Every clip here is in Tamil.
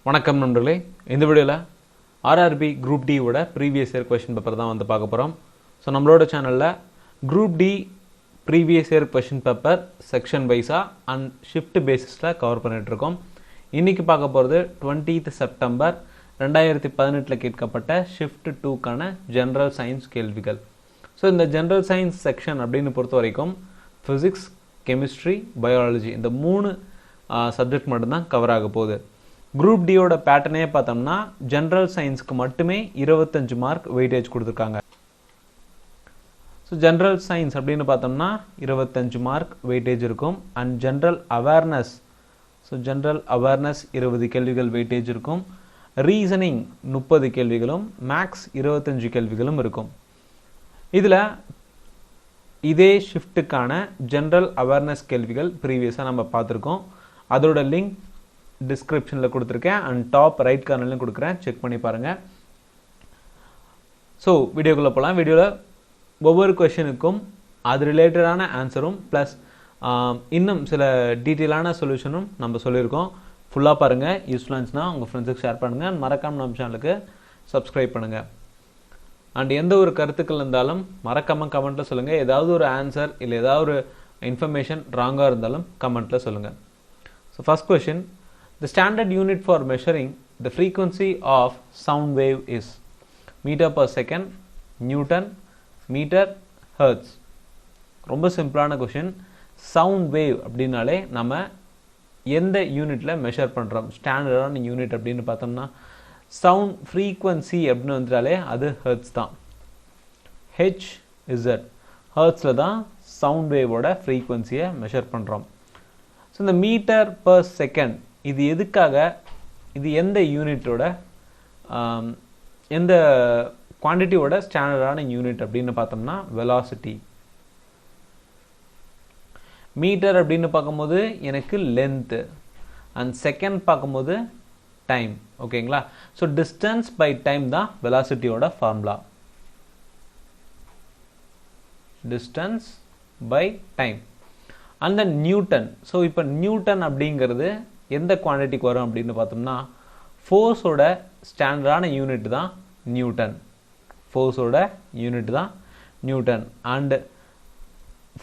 வணக்கம் நண்பர்களே, இந்த வீடியோவில் ஆர்ஆர்பி குரூப் டி ஓட ப்ரீவியஸ் இயர் கொஷின் பேப்பர் தான் வந்து பார்க்க போகிறோம். ஸோ நம்மளோட சேனலில் group D previous year question paper section வைஸாக அண்ட் ஷிஃப்ட் பேசிஸில் கவர் பண்ணிகிட்ருக்கோம். இன்றைக்கி பார்க்க போகிறது 20th செப்டம்பர் 2018 கேட்கப்பட்ட ஷிஃப்ட் 2க்கான ஜென்ரல் சயின்ஸ் கேள்விகள். ஸோ இந்த ஜென்ரல் சயின்ஸ் செக்ஷன் அப்படின்னு பொறுத்த வரைக்கும் ஃபிசிக்ஸ், கெமிஸ்ட்ரி, பயாலஜி இந்த 3 சப்ஜெக்ட் மட்டும்தான் கவர் ஆக போகுது. குரூப் டியோட பேட்டர்னே பார்த்தோம்னா ஜென்ரல் சயின்ஸ்க்கு மட்டுமே 25 மார்க் வெயிட்டேஜ் கொடுத்துருக்காங்க. ஸோ ஜென்ரல் சயின்ஸ் அப்படின்னு பார்த்தோம்னா 25 மார்க் வெயிட்டேஜ் இருக்கும். And general awareness, so general awareness 20 கேள்விகள் வெயிட்டேஜ் இருக்கும். ரீசனிங் 30 கேள்விகளும், மேக்ஸ் 25 கேள்விகளும் இருக்கும். இதில் இதே ஷிஃப்ட்டுக்கான ஜென்ரல் அவேர்னஸ் கேள்விகள் ப்ரீவியஸாக நம்ம பார்த்துருக்கோம். அதோட லிங்க் டிஸ்கிரிப்ஷனில் கொடுத்துருக்கேன் அண்ட் டாப் ரைட் கார்னர்லையும் கொடுக்குறேன், செக் பண்ணி பாருங்கள். ஸோ வீடியோக்குள்ளே போகலாம். வீடியோவில் ஒவ்வொரு கொஷனுக்கும் அது ரிலேட்டடான ஆன்சரும் ப்ளஸ் இன்னும் சில டீட்டெயிலான சொல்யூஷனும் நம்ம சொல்லியிருக்கோம். ஃபுல்லாக பாருங்கள். யூஸ்ஃபுல்லாக இருந்துச்சுன்னா உங்கள் ஃப்ரெண்ட்ஸுக்கு ஷேர் பண்ணுங்கள். மறக்காமல் நம்ம சேனலுக்கு சப்ஸ்கிரைப் பண்ணுங்கள். அண்ட் எந்த ஒரு கருத்துக்கள் இருந்தாலும் மறக்காமல் கமெண்ட்டில் சொல்லுங்கள். ஏதாவது ஒரு ஆன்சர் இல்லை ஏதாவது ஒரு இன்ஃபர்மேஷன் ராங்காக இருந்தாலும் கமெண்ட்டில் சொல்லுங்கள். So first question, the standard unit for measuring the frequency of sound wave is meter per second, Newton, meter, hertz. ரொம்ப சிம்பிளான கொஷின். சவுண்ட் வேவ் அப்படின்னாலே நம்ம எந்த யூனிட்ல மெஷர் பண்ணுறோம், ஸ்டாண்டர்டான யூனிட் அப்படின்னு பார்த்தோம்னா சவுண்ட் ஃப்ரீக்வன்சி அப்படின்னு வந்துட்டாலே அது ஹெர்ட்ஸ் தான். HZ ஹெர்ட்ஸில் தான் சவுண்ட் வேவோட ஃப்ரீக்வன்சியை மெஷர் பண்ணுறோம். ஸோ இந்த மீட்டர் பர் செகண்ட் இது எதுக்காக, இது எந்த யூனிட்டோட எந்த குவான்டிட்டியோட ஸ்டாண்டர்டான யூனிட் அப்படின்னு பார்த்தோம்னா வெலாசிட்டி. மீட்டர் அப்படின்னு பார்க்கும்போது எனக்கு லென்த்து அண்ட் செகண்ட் பார்க்கும்போது டைம். ஓகேங்களா? ஸோ டிஸ்டன்ஸ் பை டைம் தான் வெலாசிட்டியோட ஃபார்முலா. Distance by time. அந்த நியூட்டன். ஸோ இப்போ நியூட்டன் அப்படிங்கிறது எந்த குவான்டிட்டிக்கு வரும் அப்படின்னு பார்த்தோம்னா ஃபோர்ஸோட ஸ்டாண்டர்டான யூனிட் தான் நியூட்டன். ஃபோர்ஸோட யூனிட் தான் Newton. And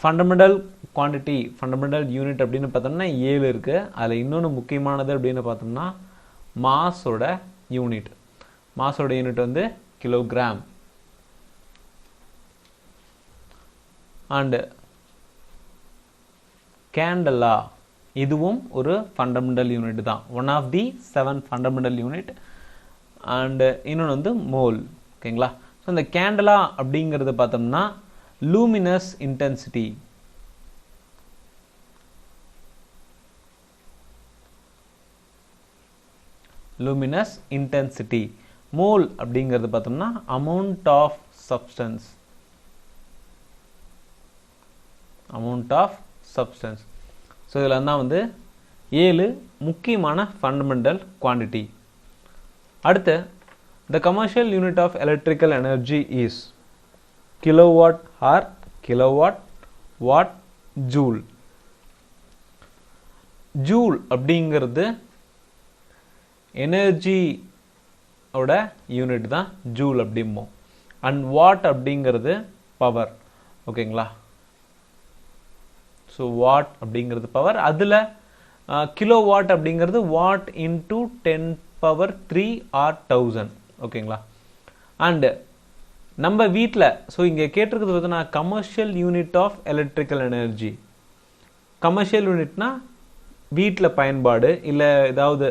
fundamental quantity, fundamental unit அப்படின்னு பார்த்தோம்னா 7 இருக்குது. அதில் இன்னொன்று முக்கியமானது அப்படின்னு பார்த்தோம்னா மாஸோட யூனிட். மாஸோட யூனிட் வந்து கிலோகிராம். அண்டு கேண்டலா, இதுவும் ஒரு ஃபண்டமெண்டல் யூனிட் தான். One of the 7 fundamental unit. And இன்னொன்று வந்து மோல். ஓகேங்களா? ஸோ இந்த கேண்டலா அப்படிங்கிறது பார்த்தோம்னா luminous intensity. Luminous intensity. Mole அப்படிங்கிறது பார்த்தோம்னா amount of substance. Amount of substance. So இதில் தான் வந்து 7 முக்கியமான ஃபண்டமெண்டல் குவான்டிட்டி. அடுத்து, the commercial unit of electrical energy is kilowatt hour kilowatt, watt, joule. Joule அப்படிங்கிறது எனர்ஜியோட யூனிட் தான் ஜூல் அப்படிம்போம். அண்ட் வாட் அப்படிங்கிறது பவர். ஓகேங்களா? ஸோ வாட் அப்படிங்கிறது பவர். அதில் கிலோ வாட் அப்படிங்கிறது வாட் இன்டூ 10⁻³ ஆர் 1000. ஓகேங்களா? அண்டு நம்ம வீட்டில், ஸோ இங்கே கேட்டிருக்கிறது பார்த்தீங்கன்னா commercial unit of electrical energy. Commercial யூனிட்னா வீட்டில் பயன்பாடு இல்லை ஏதாவது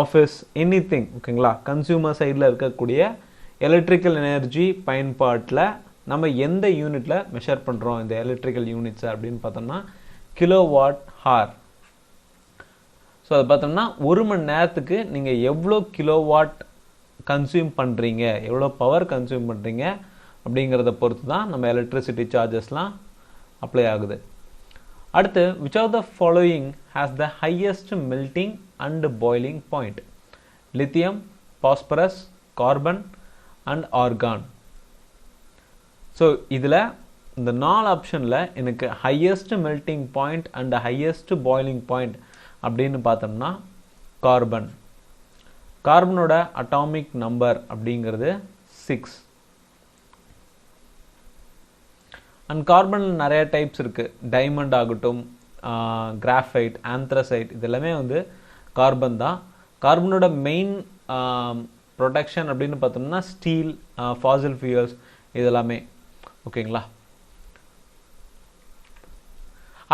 ஆஃபீஸ் எனிதிங். ஓகேங்களா? கன்சியூமர் சைடில் இருக்கக்கூடிய எலக்ட்ரிக்கல் எனர்ஜி பயன்பாட்டில் நம்ம எந்த யூனிட்டில் மெஷர் பண்ணுறோம் இந்த எலக்ட்ரிக்கல் யூனிட்ஸ் அப்படின்னு பார்த்தோம்னா கிலோவாட் ஹார். ஸோ அதை பார்த்தோம்னா 1 மணி நேரத்துக்கு நீங்கள் எவ்வளோ கிலோவாட் கன்சியூம் பண்ணுறீங்க, எவ்வளோ பவர் கன்சியூம் பண்ணுறீங்க அப்படிங்கிறத பொறுத்து தான் நம்ம எலக்ட்ரிசிட்டி சார்ஜஸ்லாம் அப்ளை ஆகுது. அடுத்து, which of the following has the highest melting and boiling point? Lithium, phosphorus, carbon and argon. So இதில் இந்த 4 ஆப்ஷனில் எனக்கு highest melting point and highest boiling point அப்படின்னு பார்த்தோம்னா கார்பன். கார்பனோட அட்டாமிக் நம்பர் அப்படிங்கிறது 6. அண்ட் கார்பன் நிறைய டைப்ஸ் இருக்குது. டைமண்ட் ஆகட்டும், கிராஃபைட், ஆந்த்ரசைட், இதெல்லாமே வந்து கார்பன் தான். கார்பனோட மெயின் ப்ரொடெக்ஷன் அப்படின்னு பார்த்தோம்னா ஸ்டீல், ஃபாசில் ஃபியூயல்ஸ் இதெல்லாமே. ஓகேங்களா?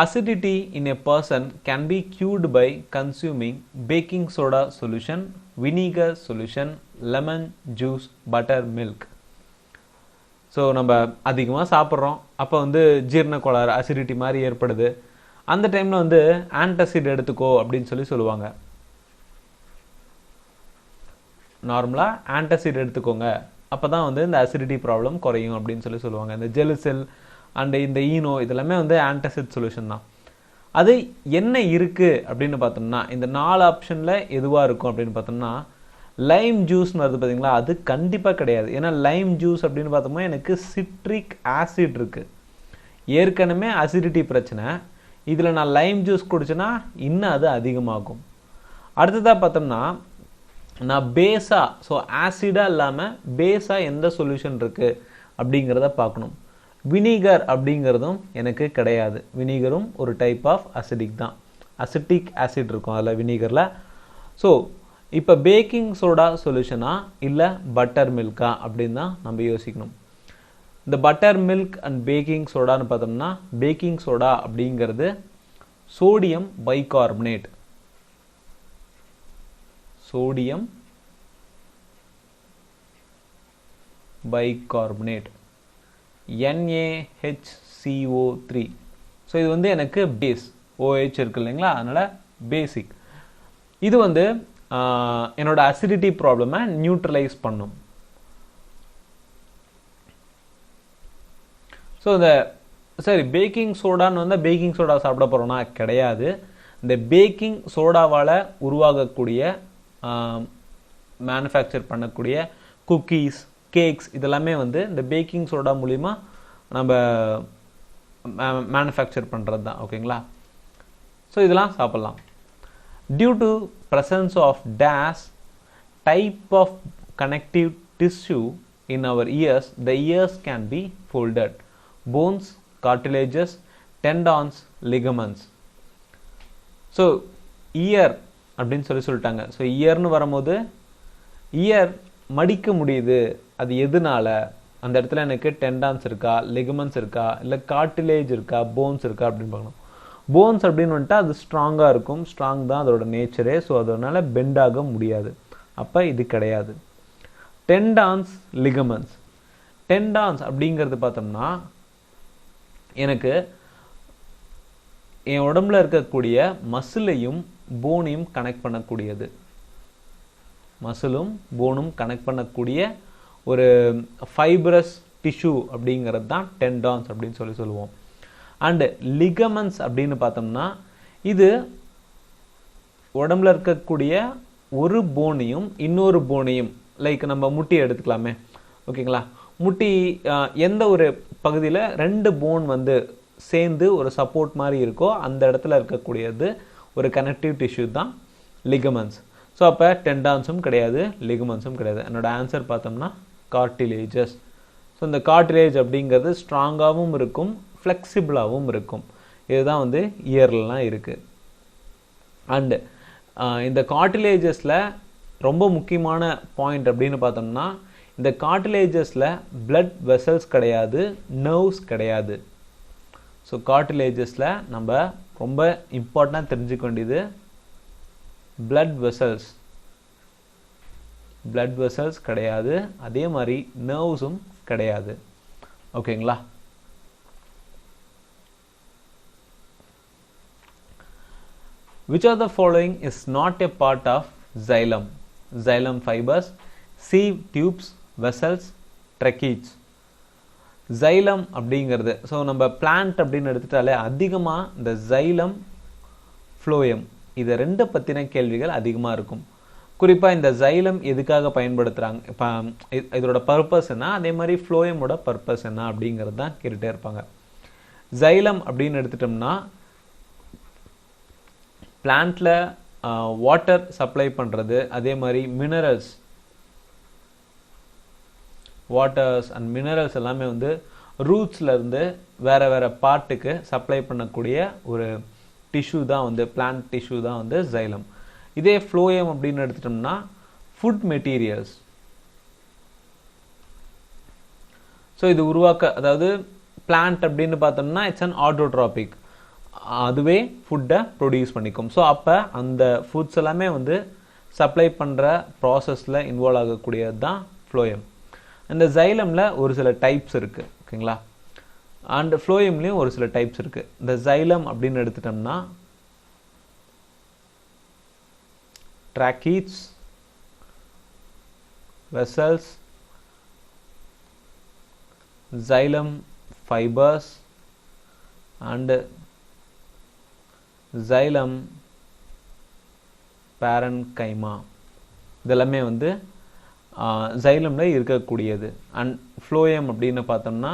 Acidity in a person can be cured by consuming baking soda solution, vinegar solution, lemon juice, butter, milk. So நம்ம அதிகமாக சாப்பிட்றோம், அப்போ வந்து ஜீரண கோளாறு, அசிடிட்டி மாதிரி ஏற்படுது. அந்த டைமில் வந்து ஆன்டாசிட் எடுத்துக்கோ அப்படின்னு சொல்லுவாங்க. நார்மலாக ஆன்டாசிட் எடுத்துக்கோங்க, அப்போ தான் வந்து இந்த அசிடிட்டி ப்ராப்ளம் குறையும் அப்படின்னு சொல்லுவாங்க. இந்த ஜெலுசில் அண்ட் இந்த ஈனோ இதெல்லாமே வந்து ஆன்டாசிட் சொல்யூஷன் தான். அது என்ன இருக்குது அப்படின்னு பார்த்தோம்னா, இந்த 4 ஆப்ஷனில் எதுவாக இருக்கும் அப்படின்னு பார்த்தோம்னா, லைம் ஜூஸ்னு வருது பார்த்தீங்களா, அது கண்டிப்பாக கிடையாது. ஏன்னா லைம் ஜூஸ் அப்படின்னு பார்த்தோம்னா எனக்கு சிட்ரிக் ஆசிட் இருக்குது, ஏற்கனவே அசிடிட்டி பிரச்சனை. இதில் நான் லைம் ஜூஸ் குடிச்சேன்னா இன்னும் அது அதிகமாகும். அடுத்ததாக பார்த்தோம்னா, நான் பேஸாக, ஸோ ஆசிடாக இல்லாமல் பேஸாக எந்த சொல்யூஷன் இருக்குது அப்படிங்கிறத பார்க்கணும். வினிகர் அப்படிங்கிறதும் எனக்கு கிடையாது. வினிகரும் ஒரு டைப் ஆஃப் அசிடிக் தான், அசிட்டிக் ஆசிட் இருக்கும் அதில் வினிகரில். ஸோ இப்போ பேக்கிங் சோடா சொல்யூஷனா இல்லை பட்டர் மில்கா அப்படின்னு தான் நம்ம யோசிக்கணும். இந்த பட்டர் மில்க் அண்ட் பேக்கிங் சோடான்னு பார்த்தோம்னா, பேக்கிங் சோடா அப்படிங்கிறது sodium bicarbonate, sodium bicarbonate, NaHCO3. So இது வந்து எனக்கு பேஸ், OH இருக்கு இல்லைங்களா, அதனால் பேசிக். இது வந்து என்னோட அசிடிட்டி ப்ராப்ளமை நியூட்ரலைஸ் பண்ணும். ஸோ இந்த சரி பேக்கிங் சோடான்னு வந்தால் பேக்கிங் சோடா சாப்பிட போகிறோன்னா கிடையாது. இந்த பேக்கிங் சோடாவால் உருவாகக்கூடிய மேனுஃபேக்சர் பண்ணக்கூடிய குக்கீஸ், கேக்ஸ் இதெல்லாமே வந்து இந்த பேக்கிங் சோடா மூலிமா நம்ம மேனுஃபேக்சர் பண்ணுறது தான். ஓகேங்களா? ஸோ இதெல்லாம் சாப்பிட்லாம். Due to presence of dash type of connective tissue in our ears, the ears can be folded. Bones, cartilages, tendons, ligaments. So year அப்படின்னு சொல்லிட்டாங்க. ஸோ இயர்னு வரும்போது இயர் மடிக்க முடியுது, அது எதுனால? அந்த இடத்துல எனக்கு டெண்டான்ஸ் இருக்கா, லிகமெண்ட்ஸ் இருக்கா, இல்லை கார்டிலேஜ் இருக்கா, போன்ஸ் இருக்கா அப்படின்னு பார்க்கணும். போன்ஸ் அப்படின்னு வந்துட்டு அது ஸ்ட்ராங்காக இருக்கும், ஸ்ட்ராங் தான் அதோட நேச்சரே. ஸோ அதனால பெண்ட் ஆக முடியாது, அப்போ இது கிடையாது. Tendons, ligaments. டெண்டான்ஸ் அப்படிங்கிறது பார்த்தோம்னா எனக்கு என் உடம்புல இருக்கக்கூடிய மசிலையும் போனையும் கனெக்ட் பண்ணக்கூடியது. மசிலும் போனும் கனெக்ட் பண்ணக்கூடிய ஒரு ஃபைப்ரஸ் டிஷ்யூ அப்படிங்கிறது தான் டெண்டான்ஸ் அப்படின்னு சொல்லுவோம். அண்டு லிகமெண்ட்ஸ் அப்படின்னு பார்த்தோம்னா இது உடம்புல இருக்கக்கூடிய ஒரு போனையும் இன்னொரு போனையும், லைக் நம்ம முட்டியை எடுத்துக்கலாமே. ஓகேங்களா? முட்டி எந்த ஒரு பகுதியில் 2 போன் வந்து சேர்ந்து ஒரு சப்போர்ட் மாதிரி இருக்கோ அந்த இடத்துல இருக்கக்கூடியது ஒரு கனெக்டிவ் டிஷ்யூ தான் லிகமெண்ட்ஸ். ஸோ அப்போ டெண்டான்ஸும் கிடையாது, லிகமெண்ட்ஸும் கிடையாது. என்னோட ஆன்சர் பார்த்தோம்னா கார்டிலேஜஸ். ஸோ இந்த கார்டிலேஜ் அப்படிங்கிறது ஸ்ட்ராங்காகவும் இருக்கும், ஃப்ளெக்சிபிளாகவும் இருக்கும். இதுதான் வந்து இயர்லாம் இருக்குது. அண்டு இந்த கார்டிலேஜஸில் ரொம்ப முக்கியமான பாயிண்ட் அப்படின்னு பார்த்தோம்னா, இந்த கார்டிலேஜஸில் பிளட் வெசல்ஸ் கிடையாது, நர்வ்ஸ் கிடையாது. ஸோ கார்டிலேஜஸில் நம்ம ரொம்ப இம்பார்ட்டண்டாக தெரிஞ்சுக்க வேண்டியது பிளட் வெசல்ஸ். பிளட் வெசல்ஸ் கிடையாது, அதே மாதிரி நர்வ்ஸும் கிடையாது. ஓகேங்களா? Which of the following is not a part of xylem? Xylem fibers, sieve tubes, vessels, tracheates. xylem அப்படிங்கிறது, ஸோ நம்ம பிளான்ட் அப்படின்னு எடுத்துட்டாலே அதிகமாக இந்த xylem, phloem இது 2 பற்றின கேள்விகள் அதிகமாக இருக்கும். குறிப்பாக இந்த xylem எதுக்காக பயன்படுத்துகிறாங்க, இப்போ இதோட பர்பஸ் என்ன, அதே மாதிரி phloemோட பர்பஸ் என்ன அப்படிங்கிறது தான் கேட்டுகிட்டே இருப்பாங்க. xylem அப்படின்னு எடுத்துட்டோம்னா பிளான்ட்டில் வாட்டர் சப்ளை பண்ணுறது, அதே மாதிரி மினரல்ஸ், வாட்டர்ஸ் அண்ட் மினரல்ஸ் எல்லாமே வந்து ரூட்ஸ்லேருந்து வேறு வேறு பார்ட்டுக்கு சப்ளை பண்ணக்கூடிய ஒரு டிஷ்யூ தான் வந்து பிளான்ட் டிஷ்யூ தான் வந்து ஜைலம். இதே ஃப்ளோயம் அப்படின்னு எடுத்துட்டோம்னா ஃபுட் மெட்டீரியல்ஸ். ஸோ இது அதாவது பிளான்ட் அப்படின்னு பார்த்தோம்னா இட்ஸ் அன் ஆட்டோட்ராபிக், அதுவே ஃபுட்டை ப்ரொடியூஸ் பண்ணிக்கும். ஸோ அப்போ அந்த ஃபுட்ஸ் எல்லாமே வந்து சப்ளை பண்ணுற ப்ராசஸில் இன்வால்வ் ஆகக்கூடியது தான் ஃப்ளோயம். இந்த ஜைலமில் ஒரு சில டைப்ஸ் இருக்குது, ஓகேங்களா, அண்ட் ஃப்ளோயம்லேயும் ஒரு சில டைப்ஸ் இருக்குது. இந்த ஜைலம் அப்படின்னு எடுத்துட்டோம்னா tracheids, vessels, xylem fibers and xylem parenchyma. இதெல்லாமே வந்து ஜைலம்ல இருக்கக்கூடியது. அண்ட் ஃப்ளோயம் அப்படின்னு பார்த்தோம்னா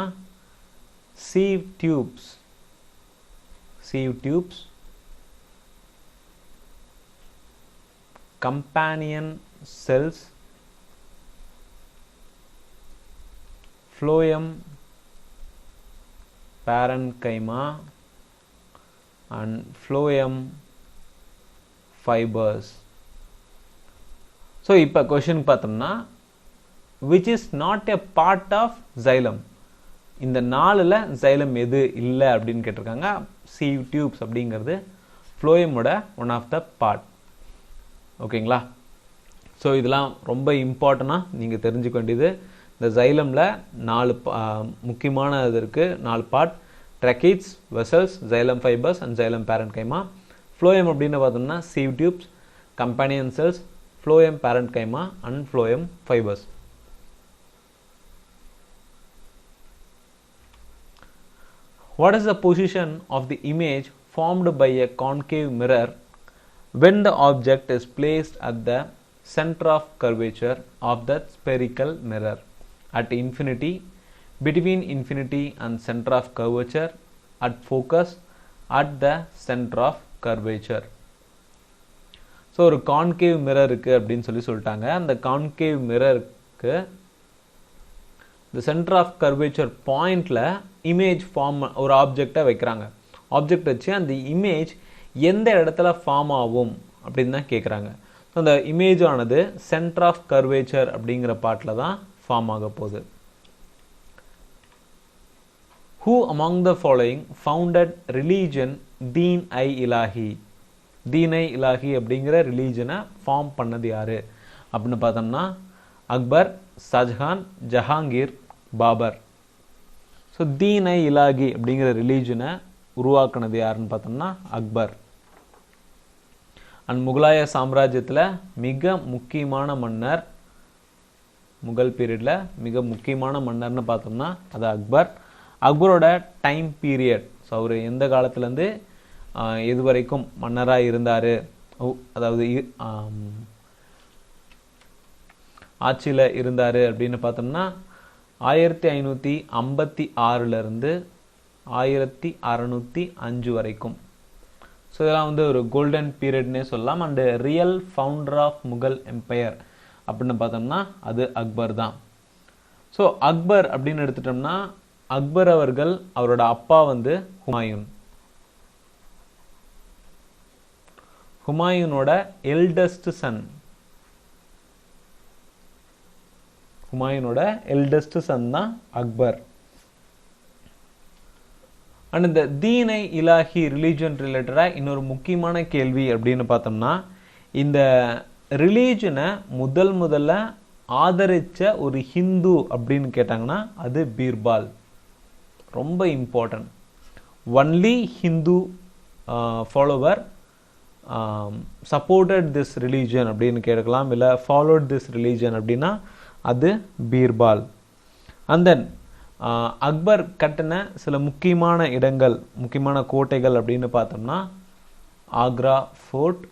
sieve tubes, companion cells, phloem parenchyma and phloem fibers. So இப்போ question பார்த்தோம்னா which is not a part of xylem, இந்த நாலுல xylem எது இல்லை அப்படின்னு கேட்டிருக்காங்க. sieve tubes அப்படிங்கிறது ஃப்ளோயமோட ஒன் ஆஃப் த பார்ட், ஓகேங்களா. ஸோ இதெல்லாம் ரொம்ப இம்பார்ட்டண்டாக நீங்கள் தெரிஞ்சுக்க வேண்டியது. இந்த ஜைலமில் 4 முக்கியமான இது இருக்குது, 4 part: tracheids, vessels, xylem fibres and xylem parenchyma. Phloem அப்படின்னு பார்த்தோம்னா sieve tubes, companion cells, phloem parenchyma and phloem fibers. What is the position of the image formed by a concave mirror when the object is placed at the center of curvature of the spherical mirror, at infinity, between infinity and center of curvature, at focus, at the center of curvature? So ஒரு கான்கேவ் மிரர் இருக்குது அப்படின்னு சொல்லிட்டாங்க. அந்த கான்கேவ் மிரருக்கு இந்த சென்டர் ஆஃப் கர்வேச்சர் பாயிண்டில் இமேஜ் ஃபார்ம் ஒரு ஆப்ஜெக்டை வைக்கிறாங்க. ஆப்ஜெக்ட் வச்சு அந்த இமேஜ் எந்த இடத்துல ஃபார்ம் ஆகும் அப்படின்னு தான் கேட்குறாங்க. ஸோ அந்த இமேஜ் ஆனது சென்டர் ஆஃப் கர்வேச்சர் அப்படிங்கிற பார்ட்டில் தான் ஃபார்ம் ஆக போகுது. Who among the following founded religion Deen-i-Ilahi? Deen-i-Ilahi அப்படிங்கிற ரிலீஜனை ஃபார்ம் பண்ணது யாரு அப்படின்னு பார்த்தோம்னா அக்பர், ஷாஜஹான், ஜஹாங்கீர், பாபர். ஸோ Deen-i-Ilahi அப்படிங்கிற ரிலீஜனை உருவாக்குனது யாருன்னு பார்த்தோம்னா அக்பர். அண்ட் முகலாய சாம்ராஜ்யத்தில் மிக முக்கியமான மன்னர், முகல் பீரியடில் மிக முக்கியமான மன்னர்னு பார்த்தோம்னா அது அக்பர். அக்பரோட டைம் பீரியட், ஸோ அவர் எந்த காலத்துலேருந்து எது வரைக்கும் மன்னராக இருந்தார், அதாவது ஆட்சியில் இருந்தார் அப்படின்னு பார்த்தோம்னா 1556 1605 வரைக்கும். ஸோ இதெல்லாம் வந்து ஒரு கோல்டன் பீரியட்னே சொல்லலாம். And real founder of Mughal empire அப்படின்னு பார்த்தோம்னா அது அக்பர் தான். ஸோ அக்பர் அப்படின்னு எடுத்துட்டோம்னா அக்பர் அவர்கள் அவரோட அப்பா வந்து ஹுமாயூன். ஹுமாயூனோட எல்டஸ்ட் சன், ஹுமாயூனோட எல்டஸ்ட் சன் தான் அக்பர். அண்ட் இந்த Deen-i-Ilahi ரிலீஜன் ரிலேட்டடாக இன்னொரு முக்கியமான கேள்வி அப்படின்னு பார்த்தோம்னா இந்த ரிலீஜனை முதல்ல ஆதரித்த ஒரு ஹிந்து அப்படின்னு கேட்டாங்கன்னா அது பீர்பால். ரொம்ப important. Only Hindu follower supported this religion அப்படின்னு கேட்கலாம், இல்லை ஃபாலோட் திஸ் ரிலீஜன் அப்படின்னா அது பீர்பால். அண்ட் தென் அக்பர் கட்டின சில முக்கியமான இடங்கள், முக்கியமான கோட்டைகள் அப்படின்னு பார்த்தோம்னா ஆக்ரா ஃபோர்ட்,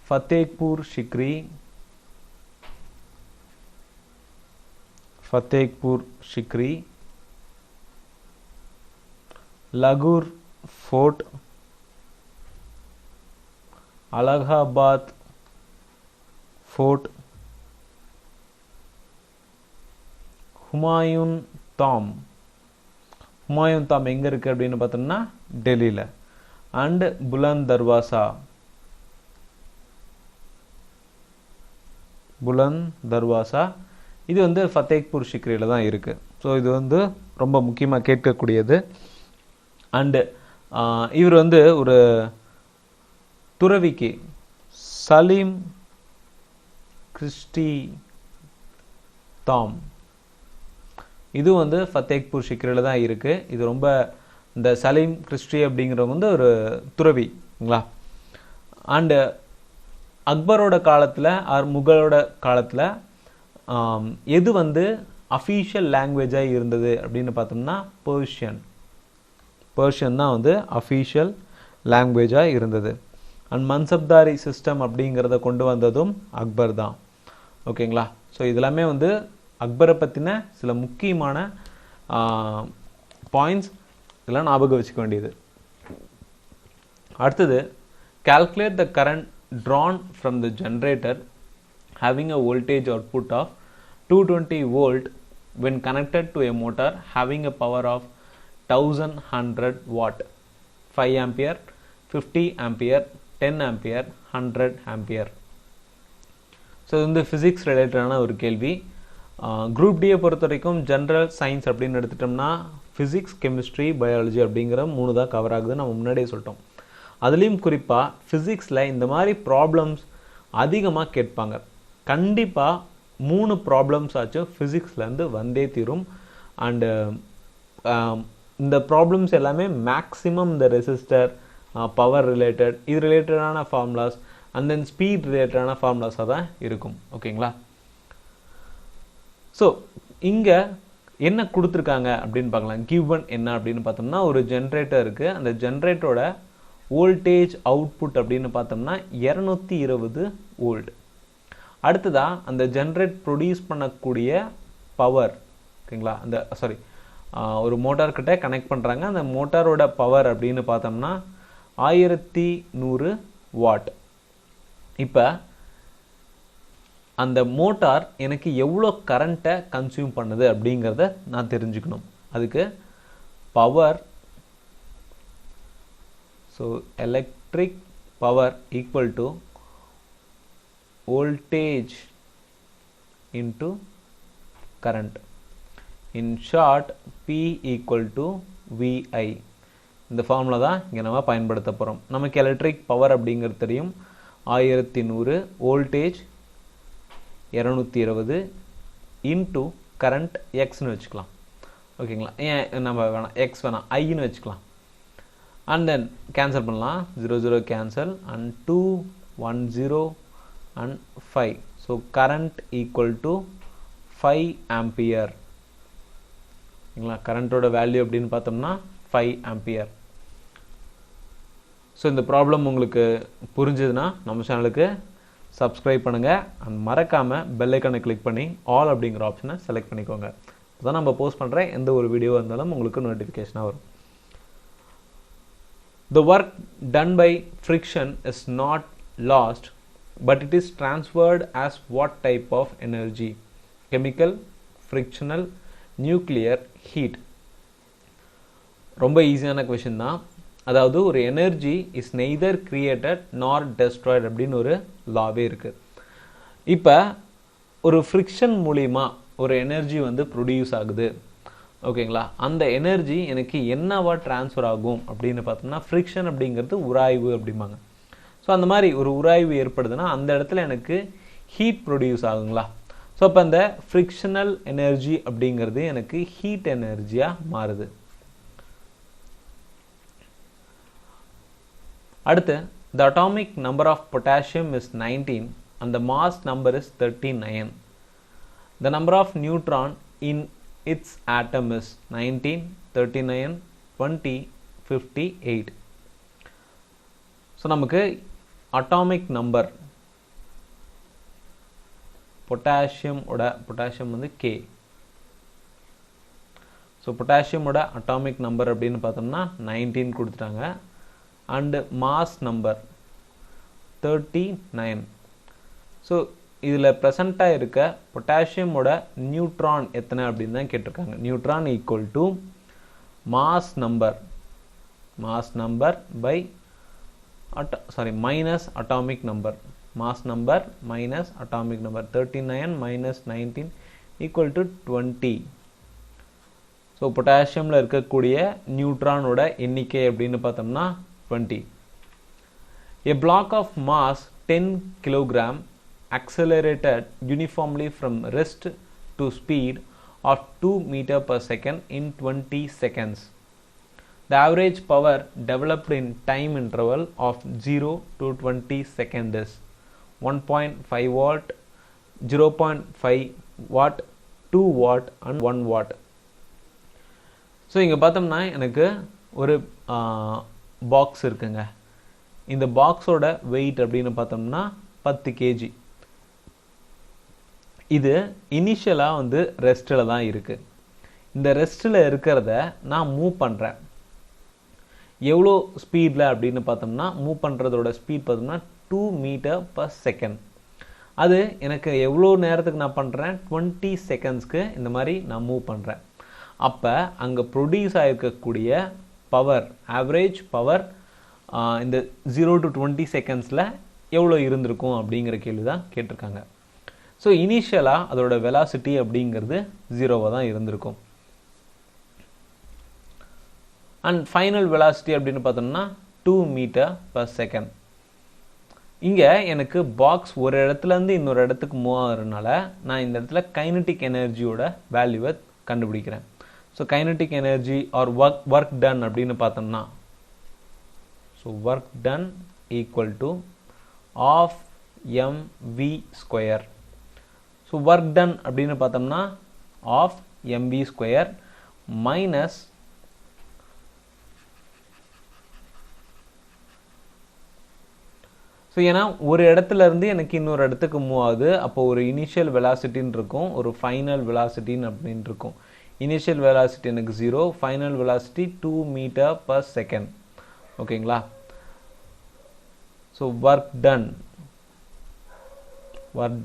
ஃபத்தேக்பூர் சிக்ரி, லகூர் fort, Allahabad fort, Humayun tomb. Humayun tomb எங்கே இருக்குது அப்படின்னு பார்த்தோம்னா டெல்லியில். அண்டு புலந்த் தர்வாசா, புலந்த் தர்வாசா இது வந்து ஃபத்தேக்பூர் சிக்ரியில் தான் இருக்குது. ஸோ இது வந்து ரொம்ப முக்கியமாக கேட்கக்கூடியது. அண்டு இவர் வந்து ஒரு துறவிக்கு சலீம் கிறிஸ்டி தாம், இது வந்து ஃபத்தேக்பூர் சிக்ரியில் தான் இருக்குது. இது ரொம்ப இந்த சலீம் கிறிஸ்டி அப்படிங்கிறவங்க வந்து ஒரு துறவிங்களா. அண்டு அக்பரோட காலத்தில் முகலோட காலத்தில் எது வந்து அஃபீஷியல் லாங்குவேஜாக இருந்தது அப்படின்னு பார்த்தோம்னா பர்ஷியன் தான் வந்து அஃபீஷியல் லாங்குவேஜாக இருந்தது. அண்ட் மன்சப்தாரி சிஸ்டம் அப்படிங்கிறத கொண்டு வந்ததும் அக்பர் தான். ஓகேங்களா. ஸோ இதெல்லாமே வந்து அக்பரை பற்றின சில முக்கியமான பாயிண்ட்ஸ், இதெல்லாம் ஞாபகம் வச்சுக்க வேண்டியது. அடுத்தது, calculate the current drawn from the generator having a voltage output of 220 volt when connected to a motor having a power of 1100 watt, 5 ampere, 50 ampere, 10 ampere, 100 ampere. So இது வந்து ஃபிசிக்ஸ் ரிலேட்டடான ஒரு கேள்வி. குரூப் டியை பொறுத்த வரைக்கும் ஜென்ரல் சயின்ஸ் அப்படின்னு எடுத்துட்டோம்னா ஃபிசிக்ஸ், கெமிஸ்ட்ரி, பயாலஜி அப்படிங்கிற 3 தான் கவர் ஆகுது, நம்ம முன்னாடியே சொல்லிட்டோம். அதுலேயும் குறிப்பாக ஃபிசிக்ஸில் இந்த மாதிரி ப்ராப்ளம்ஸ் அதிகமாக கேட்பாங்க. கண்டிப்பாக 3 ப்ராப்ளம்ஸ் ஆச்சும் ஃபிசிக்ஸ்லேருந்து வந்தே தீரும். அண்டு இந்த ப்ராப்ளம்ஸ் எல்லாமே மேக்ஸிமம் இந்த ரெசிஸ்டர், பவர் ரிலேட்டட், இது ரிலேட்டடான ஃபார்முலாஸ் அண்ட் தென் ஸ்பீட் ரிலேட்டடான ஃபார்முலாஸாக தான் இருக்கும். ஓகேங்களா. ஸோ இங்கே என்ன கொடுத்துருக்காங்க அப்படின்னு பார்க்கலாம். கிவன் என்ன அப்படின்னு பார்த்தோம்னா ஒரு ஜென்ரேட்டர் இருக்குது. அந்த ஜென்ரேட்டரோட வோல்டேஜ் அவுட்புட் அப்படின்னு பார்த்தோம்னா 220 வோல்ட். அடுத்ததாக அந்த ஜென்ரேட் ப்ரொடியூஸ் பண்ணக்கூடிய பவர், ஓகேங்களா, அந்த ஒரு மோட்டார்கிட்ட கனெக்ட் பண்ணுறாங்க. அந்த மோட்டாரோட பவர் அப்படின்னு பார்த்தோம்னா 1100 வாட். இப்போ அந்த மோட்டார் எனக்கு எவ்வளோ கரண்ட்டை கன்சியூம் பண்ணுது அப்படிங்கிறத நான் தெரிஞ்சுக்கணும். அதுக்கு power, so electric power equal to voltage into current. In short P equal to VI. இந்த ஃபார்முலா தான் இங்கே நம்ம பயன்படுத்த போகிறோம். நமக்கு எலக்ட்ரிக் பவர் அப்படிங்கிறது தெரியும், 1100, வோல்டேஜ் 220 இன்ட்டு கரண்ட் எக்ஸ்னு வச்சுக்கலாம். ஓகேங்களா. ஏன் நம்ம வேணாம் எக்ஸ் வேணாம், ஐன்னு வச்சுக்கலாம். அண்ட் தென் கேன்சல் பண்ணலாம், 0 cancel and 2 1 0 and 5. So current equal to 5 ampere. ஓகேங்களா. கரண்ட்டோட வேல்யூ அப்படின்னு பார்த்தோம்னா 5 ஆம்பியர். ஸோ இந்த ப்ராப்ளம் உங்களுக்கு புரிஞ்சதுன்னா நம்ம சேனலுக்கு சப்ஸ்கிரைப் பண்ணுங்கள். அண்ட் மறக்காமல் பெல் ஐக்கானை கிளிக் பண்ணி ஆல் அப்படிங்கிற ஆப்ஷனை செலக்ட் பண்ணிக்கோங்க. அதான் நம்ம போஸ்ட் பண்ணுற எந்த ஒரு வீடியோ இருந்தாலும் உங்களுக்கு நோட்டிஃபிகேஷனாக வரும். The work done by friction is not lost, but it is transferred as what type of energy? Chemical, frictional, nuclear, heat. ரொம்ப ஈஸியான கொஷின் தான். அதாவது ஒரு எனர்ஜி இஸ் நெய்தர் கிரியேட்டட் நார் டெஸ்ட்ராய்ட் அப்படின்னு ஒரு லாவே இருக்குது. இப்போ ஒரு ஃப்ரிக்ஷன் மூலிமா ஒரு எனர்ஜி வந்து ப்ரொடியூஸ் ஆகுது. ஓகேங்களா. அந்த எனர்ஜி எனக்கு என்னவா டிரான்ஸ்ஃபர் ஆகும் அப்படின்னு பார்த்தோம்னா ஃப்ரிக்ஷன் அப்படிங்கிறது உராய்வு அப்படிம்பாங்க. ஸோ அந்த மாதிரி ஒரு உராய்வு ஏற்படுதுன்னா அந்த இடத்துல எனக்கு ஹீட் ப்ரொடியூஸ் ஆகுங்களா. ஸோ அப்போ அந்த ஃப்ரிக்ஷனல் எனர்ஜி அப்படிங்கிறது எனக்கு ஹீட் எனர்ஜியாக மாறுது. அடுத்து, the atomic number of potassium is 19 and the mass number is 39. The number of neutron in its atom is 19, 39, 20, 58. So நமக்கு அட்டாமிக் நம்பர் பொட்டாசியம் வந்து K. ஸோ பொட்டாசியமோட அட்டாமிக் நம்பர் அப்படின்னு பார்த்தோம்னா 19 கொடுத்துட்டாங்க. And mass number 39. ஸோ இதில் ப்ரெசண்ட்டாக இருக்க பொட்டாசியமோட நியூட்ரான் எத்தனை அப்படின்னு தான் கேட்டிருக்காங்க. Neutron equal to mass number by minus atomic number. Mass number minus atomic number. 39 minus 19 equal to 20. So பொட்டாசியமில் இருக்கக்கூடிய நியூட்ரானோட எண்ணிக்கை அப்படின்னு பார்த்தோம்னா 20. A block of mass 10 kilogram accelerated uniformly from rest to speed of 2 meter per second in 20 seconds. The average power developed in time interval of 0 to 20 seconds is 1.5 watt, 0.5 watt, 2 watt and 1 watt. So இங்கே பார்த்தோம்னா எனக்கு ஒரு பாக்ஸ் இருக்குங்க. இந்த பாக்ஸோட வெயிட் அப்படின்னு பார்த்தோம்னா 10 kg. இது இனிஷியலாக வந்து ரெஸ்ட்டில் தான் இருக்குது. இந்த ரெஸ்ட்டில் இருக்கிறத நான் மூவ் பண்ணுறேன். எவ்வளோ ஸ்பீடில் அப்படின்னு பார்த்தோம்னா மூவ் பண்ணுறதோட ஸ்பீட் பார்த்தோம்னா 2 meter per second. அது எனக்கு எவ்வளோ நேரத்துக்கு நான் பண்ணுறேன், 20 செகண்ட்ஸ்க்கு இந்த மாதிரி நான் மூவ் பண்ணுறேன். அப்போ அங்கே ப்ரொடியூஸ் ஆகிருக்கக்கூடிய பவர், ஆவரேஜ் பவர் இந்த 0 to 20 செகண்ட்ஸில் எவ்வளோ இருந்திருக்கும் அப்படிங்கிற கேள்வி தான் கேட்டிருக்காங்க. ஸோ இனிஷியலாக அதோட வெலாசிட்டி அப்படிங்கிறது 0வாக தான் இருந்திருக்கும். அண்ட் ஃபைனல் வெலாசிட்டி அப்படின்னு பார்த்தோம்னா 2 meter per second. இங்கே எனக்கு பாக்ஸ் ஒரு இடத்துலேருந்து இன்னொரு இடத்துக்கு மூவ் ஆகிறதுனால நான் இந்த இடத்துல கைனட்டிக் எனர்ஜியோட வேல்யூவை கண்டுபிடிக்கிறேன். So kinetic energy or work done அப்படின்னு பார்த்தோம்னா, so work done equal to half mv square. So work done அப்படின்னு பார்த்தோம்னா half mv square minus so ஏன்னா ஒரு இடத்துல இருந்து எனக்கு இன்னொரு இடத்துக்கு மூவ் ஆகுது. அப்போ ஒரு இனிஷியல் வெலாசிட்டின்னு இருக்கும், ஒரு ஃபைனல் வெலாசிட்டின்னு அப்படின்னு இருக்கும். இனிஷியல் வெலாசிட்டி எனக்கு 0, final velocity 2 meter per second. ஓகேங்களா? So work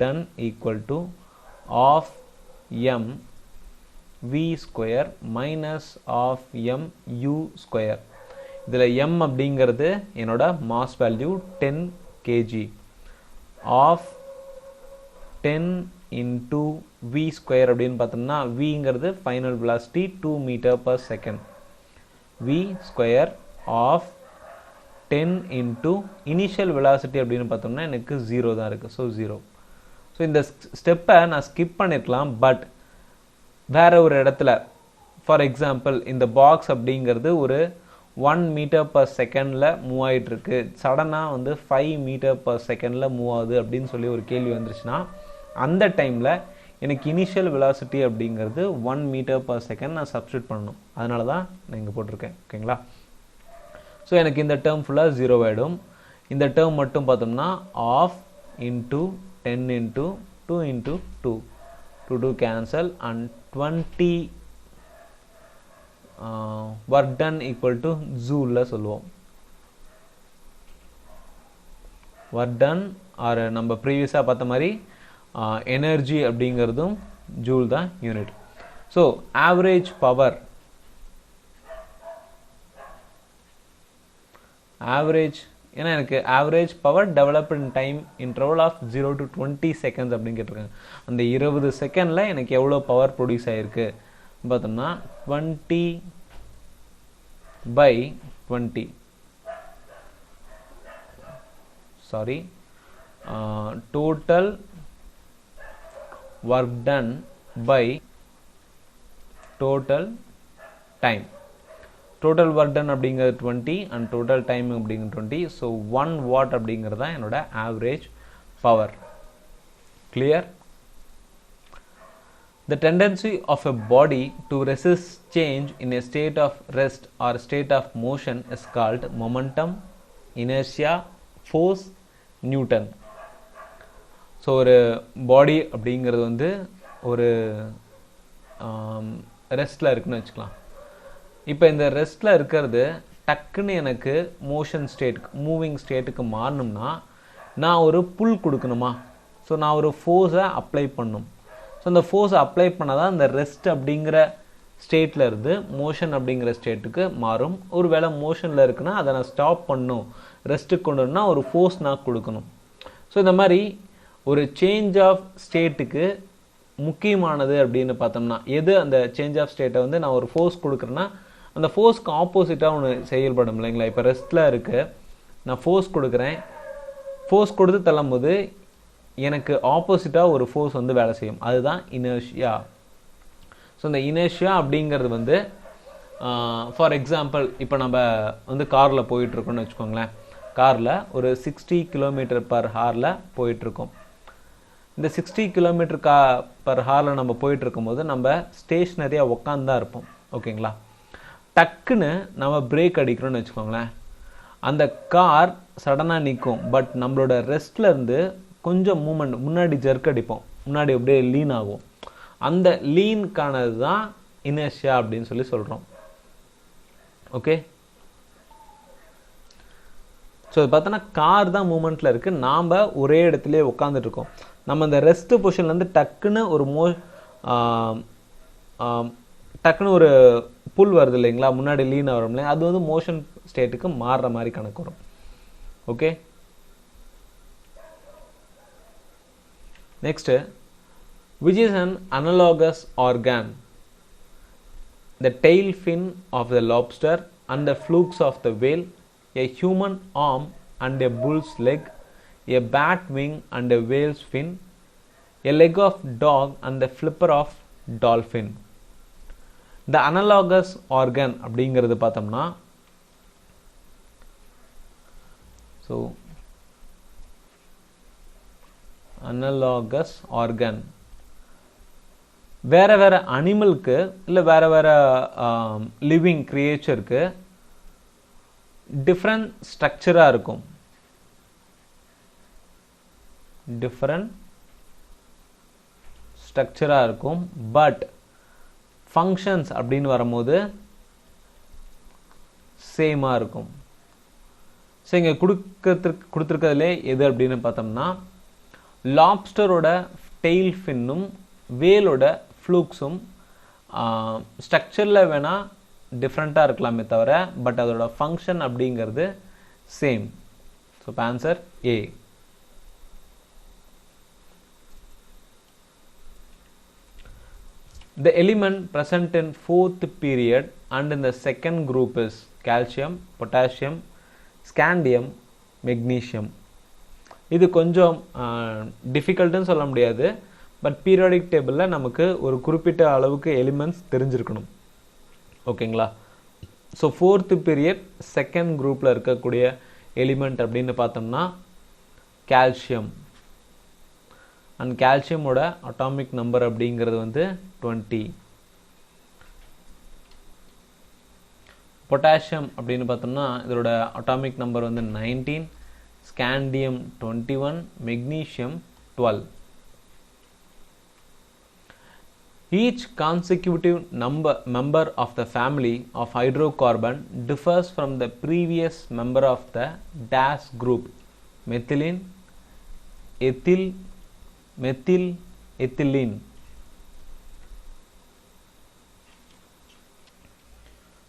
done equal to half m v square minus half m u square. இதில் m அப்படிங்கிறது என்னோட mass value 10 kg. Half 10 into v square அப்படின்னு பார்த்தோம்னா vங்கிறது final velocity 2 meter per second. v square half 10 into initial velocity அப்படின்னு பார்த்தோம்னா எனக்கு 0 தான் இருக்குது. ஸோ 0. ஸோ இந்த ஸ்டெப்பை நான் ஸ்கிப் பண்ணிருக்கலாம். பட் வேற ஒரு இடத்துல, ஃபார் எக்ஸாம்பிள் இந்த பாக்ஸ் அப்படிங்கிறது ஒரு 1 meter per secondல மூவ் ஆகிட்டு இருக்கு, சடனாக வந்து 5 meter per secondல மூவ் ஆகுது அப்படின்னு சொல்லி ஒரு கேள்வி வந்துருச்சுன்னா அந்த டைமில் எனக்கு இனிஷியல் வெலாசிட்டி அப்படிங்கிறது 1 meter per second நான் சப்ஸ்டியூட் பண்ணணும். அதனால தான் நான் இங்கே போட்டிருக்கேன். ஓகேங்களா? ஸோ எனக்கு இந்த டேர்ம் ஃபுல்லாக 0 ஆகிடும். இந்த டேர்ம் மட்டும் பார்த்தோம்னா half into 10 into 2 into 2 2 cancel and 20 work done equal to ஜூலில் சொல்லுவோம். ஒர்க் டன் ஆர் நம்ம ப்ரீவியஸாக பார்த்த மாதிரி எனர்ஜி அப்படிங்கிறதும் ஜூல் தான் யூனிட். ஸோ ஆவரேஜ் பவர், ஏன்னா எனக்கு average power developed in time interval of 0 to 20 seconds அப்படின்னு கேட்டிருக்காங்க. அந்த 20 செகண்டில் எனக்கு எவ்வளோ பவர் ப்ரொடியூஸ் ஆகிருக்கு பார்த்தோம்னா 20 by 20. Sorry, total work done by total time. Total work done அப்படிங்கிறது 20 and total time அப்படிங்கிறது 20. So 1 watt அப்படிங்கிறது தான் என்னோட average power. Clear? The tendency of a body to resist change in a state of rest or state of motion is called momentum, inertia, force, Newton. So ஒரு பாடி அப்படிங்கிறது வந்து ஒரு ரெஸ்ட்டில் இருக்குன்னு வச்சுக்கலாம். இப்போ இந்த ரெஸ்ட்டில் இருக்கிறது டக்குன்னு எனக்கு மோஷன் ஸ்டேட்டுக்கு, மூவிங் ஸ்டேட்டுக்கு மாறணும்னா நான் ஒரு புல் கொடுக்கணுமா, ஸோ நான் ஒரு ஃபோர்ஸை அப்ளை பண்ணும். ஸோ அந்த ஃபோர்ஸை அப்ளை பண்ணால் தான் இந்த ரெஸ்ட் அப்படிங்கிற ஸ்டேட்டில் இருந்து மோஷன் அப்படிங்கிற ஸ்டேட்டுக்கு மாறும். ஒரு வேளை மோஷனில் இருக்குன்னா அதை நான் ஸ்டாப் பண்ணும், ரெஸ்ட்டுக்கு கொண்டு வரணும்னா ஒரு ஃபோர்ஸ் நான் கொடுக்கணும். ஸோ இந்த மாதிரி ஒரு சேஞ்ச் ஆஃப் ஸ்டேட்டுக்கு முக்கியமானது அப்படின்னு பார்த்தோம்னா எது, அந்த சேஞ்ச் ஆஃப் ஸ்டேட்டை வந்து நான் ஒரு ஃபோர்ஸ் கொடுக்குறேன்னா அந்த ஃபோர்ஸ்க்கு ஆப்போசிட்டாக ஒன்று செயல்படும் இல்லைங்களா. இப்போ ரெஸ்ட்டில் இருக்குது, நான் ஃபோர்ஸ் கொடுக்குறேன், ஃபோர்ஸ் கொடுத்து தள்ளும்போது எனக்கு ஆப்போசிட்டாக ஒரு ஃபோர்ஸ் வந்து வேலை செய்யும், அதுதான் இனர்ஷியா. ஸோ இந்த இனர்ஷியா அப்படிங்கிறது வந்து ஃபார் எக்ஸாம்பிள் இப்போ நம்ம வந்து காரில் போயிட்டுருக்கோம்னு வச்சுக்கோங்களேன். காரில் ஒரு 60 km/h போயிட்டுருக்கோம். இந்த 60 km/h நம்ம போயிட்டுருக்கும்போது நம்ம ஸ்டேஷ்னரியாக உட்காந்து தான் இருப்போம், ஓகேங்களா. டக்குன்னு நம்ம பிரேக் அடிக்கிறோன்னு வச்சுக்கோங்களேன், அந்த கார் சடனாக நிற்கும். பட் நம்மளோட ரெஸ்ட்ல இருந்து கொஞ்சம் மூமெண்ட் முன்னாடி ஜர்க் அடிப்போம், முன்னாடி அப்படியே லீன் ஆகும். அந்த லீனுக்கானது தான் இனர்ஷியா அப்படின்னு சொல்லி சொல்கிறோம். ஓகே, ஸோ இது பார்த்தோன்னா கார் தான் மூமெண்ட்டில் இருக்குது, நாம் ஒரே இடத்துலையே உட்காந்துட்டு இருக்கோம். நம்ம இந்த ரெஸ்ட் பொசிஷன்லேருந்து டக்குன்னு ஒரு டக்குன்னு ஒரு புல் வருது இல்லைங்களா, முன்னாடி லீன் வரும் இல்லையா, அது வந்து மோஷன் ஸ்டேட்டுக்கு மாறுற மாதிரி கணக்கு வரும். Okay, next, which is an analogous organ? The tail fin of the lobster and the flukes of the whale, a human arm and a bull's leg, a bat wing and a whale's fin, a leg of dog and the flipper of dolphin. The analogous organ அப்படிங்கிறது பார்த்தோம்னா, ஸோ அனலாகஸ் ஆர்கன் வேற வேற அனிமலுக்கு இல்லை வேற வேற லிவிங் கிரியேச்சருக்கு டிஃப்ரெண்ட் ஸ்ட்ரக்சராக இருக்கும். டிஃப்ரெண்ட் ஸ்ட்ரக்சராக இருக்கும், பட் ஃபங்க்ஷன்ஸ் அப்படின்னு வரும்போது சேமாக இருக்கும். ஸோ இங்கே கொடுத்துருக்கிறதுலே எது அப்படின்னு பார்த்தோம்னா, லாப்ஸ்டரோட டெயில் ஃபின்னும் வேலோட ஃப்ளூக்ஸும் ஸ்ட்ரக்சரில் வேணால் டிஃப்ரெண்ட்டாக இருக்கலாமே தவிர, பட் அதோட ஃபங்க்ஷன் அப்படிங்கிறது same. So answer A. The element present in fourth period and in the second group is calcium, potassium, scandium, magnesium. இது கொஞ்சம் டிஃபிகல்ட்டுன்னு சொல்ல முடியாது, பட் பீரியாடிக் டேபிளில் நமக்கு ஒரு குறிப்பிட்ட அளவுக்கு எலிமெண்ட்ஸ் தெரிஞ்சிருக்கணும், ஓகேங்களா. ஸோ ஃபோர்த்து பீரியட் செகண்ட் குரூப்பில் இருக்கக்கூடிய எலிமெண்ட் அப்படின்னு பார்த்தோம்னா கால்சியம். அண்ட் கால்சியமோட அட்டாமிக் நம்பர் அப்படிங்கிறது வந்து 20. பொட்டாசியம் அப்படின்னு பார்த்தோம்னா இதோட அட்டாமிக் நம்பர் வந்து 19, scandium 21, magnesium 12. Each consecutive member of the family of hydrocarbon differs from the previous member of the dash group: methylene, ethyl, methyl, ethylene.